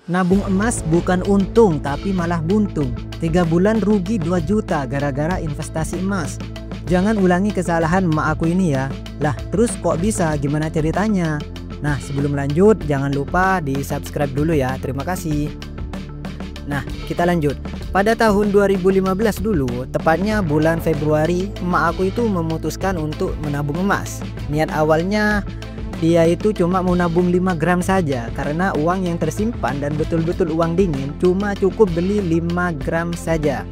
Nabung emas bukan untung tapi malah buntung. 3 bulan rugi 2 juta gara-gara investasi emas. Jangan ulangi kesalahan emak aku ini ya. Lah terus kok bisa, gimana ceritanya? Nah sebelum lanjut jangan lupa di subscribe dulu ya, terima kasih. Nah kita lanjut. Pada tahun 2015 dulu, tepatnya bulan Februari, emak aku itu memutuskan untuk menabung emas. Niat awalnya dia itu cuma mau nabung 5 gram saja, karena uang yang tersimpan dan betul-betul uang dingin cuma cukup beli 5 gram saja.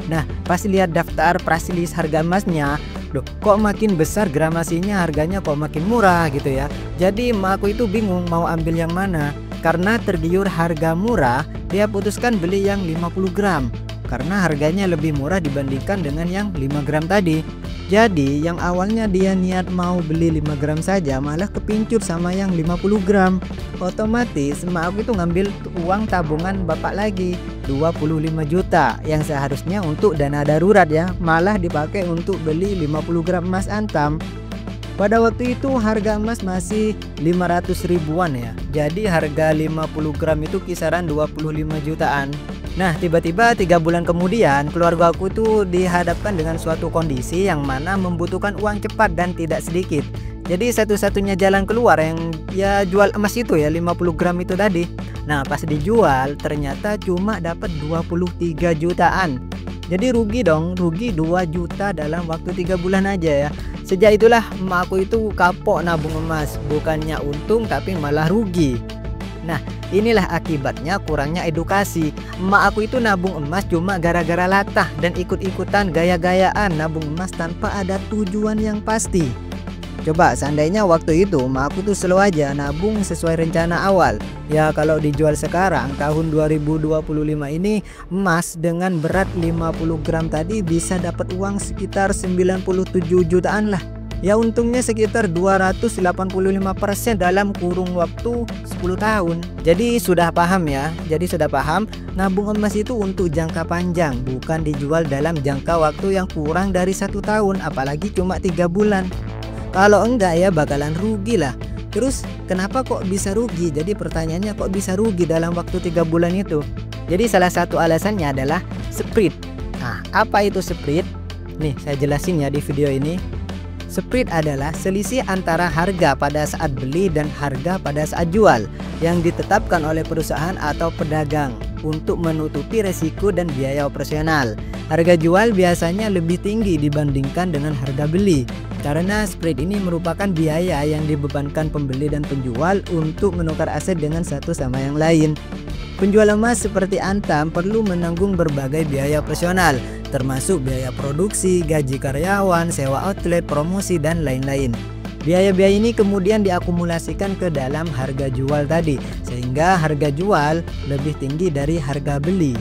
Nah pas lihat daftar price list harga emasnya, loh kok makin besar gramasinya, harganya kok makin murah gitu ya. Jadi emak aku itu bingung mau ambil yang mana. Karena tergiur harga murah, dia putuskan beli yang 50 gram karena harganya lebih murah dibandingkan dengan yang 5 gram tadi. Jadi yang awalnya dia niat mau beli 5 gram saja malah kepincut sama yang 50 gram. Otomatis emak aku itu ngambil uang tabungan bapak lagi 25 juta yang seharusnya untuk dana darurat ya, malah dipakai untuk beli 50 gram emas antam. Pada waktu itu harga emas masih 500 ribuan ya. Jadi harga 50 gram itu kisaran 25 jutaan. Nah tiba-tiba 3 bulan kemudian keluarga aku tuh dihadapkan dengan suatu kondisi yang mana membutuhkan uang cepat dan tidak sedikit. Jadi satu-satunya jalan keluar yang ya jual emas itu ya 50 gram itu tadi. Nah pas dijual ternyata cuma dapat 23 jutaan. Jadi rugi dong, rugi 2 juta dalam waktu 3 bulan aja ya. Sejak itulah emak aku itu kapok nabung emas, bukannya untung tapi malah rugi. Nah inilah akibatnya kurangnya edukasi. Emak aku itu nabung emas cuma gara-gara latah dan ikut-ikutan gaya-gayaan nabung emas tanpa ada tujuan yang pasti. Coba seandainya waktu itu emak aku tuh slow aja nabung sesuai rencana awal. Ya kalau dijual sekarang tahun 2025 ini emas dengan berat 50 gram tadi bisa dapat uang sekitar 97 jutaan lah. Ya untungnya sekitar 285% dalam kurung waktu 10 tahun. Jadi sudah paham ya. Jadi sudah paham nabung emas itu untuk jangka panjang, bukan dijual dalam jangka waktu yang kurang dari 1 tahun, apalagi cuma 3 bulan. Kalau enggak ya bakalan rugi lah. Terus kenapa kok bisa rugi? Jadi pertanyaannya kok bisa rugi dalam waktu 3 bulan itu? Jadi salah satu alasannya adalah spread. Nah apa itu spread? Nih saya jelasin ya di video ini. Spread adalah selisih antara harga pada saat beli dan harga pada saat jual yang ditetapkan oleh perusahaan atau pedagang untuk menutupi resiko dan biaya operasional. Harga jual biasanya lebih tinggi dibandingkan dengan harga beli. Karena spread ini merupakan biaya yang dibebankan pembeli dan penjual untuk menukar aset dengan satu sama yang lain. Penjual emas seperti antam perlu menanggung berbagai biaya operasional, termasuk biaya produksi, gaji karyawan, sewa outlet, promosi, dan lain-lain. Biaya-biaya ini kemudian diakumulasikan ke dalam harga jual tadi, sehingga harga jual lebih tinggi dari harga beli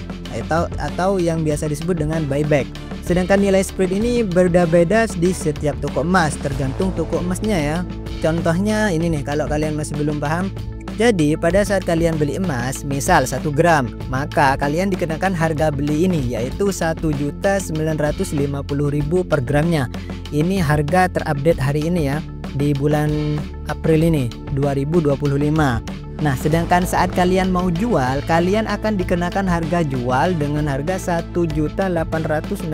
atau yang biasa disebut dengan buyback. Sedangkan nilai spread ini berbeda-beda di setiap toko emas, tergantung toko emasnya ya. Contohnya ini nih, kalau kalian masih belum paham. Jadi pada saat kalian beli emas misal 1 gram, maka kalian dikenakan harga beli ini yaitu 1.950.000 per gramnya. Ini harga terupdate hari ini ya, di bulan April ini 2025. Nah sedangkan saat kalian mau jual, kalian akan dikenakan harga jual dengan harga 1.860.000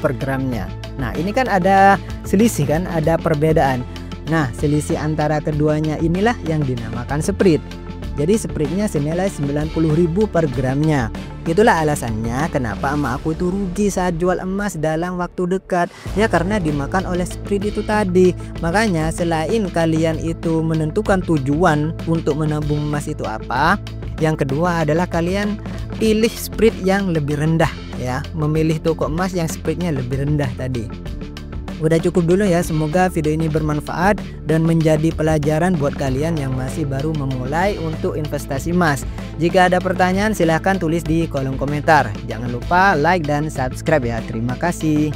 per gramnya. Nah ini kan ada selisih kan, ada perbedaan. Nah selisih antara keduanya inilah yang dinamakan spread. Jadi spreadnya senilai 90.000 per gramnya. Itulah alasannya kenapa emak aku itu rugi saat jual emas dalam waktu dekat. Ya karena dimakan oleh spread itu tadi. Makanya selain kalian itu menentukan tujuan untuk menabung emas itu apa, yang kedua adalah kalian pilih spread yang lebih rendah ya. Memilih toko emas yang spreadnya lebih rendah tadi. Udah cukup dulu ya, semoga video ini bermanfaat dan menjadi pelajaran buat kalian yang masih baru memulai untuk investasi emas. Jika ada pertanyaan silahkan tulis di kolom komentar. Jangan lupa like dan subscribe ya. Terima kasih.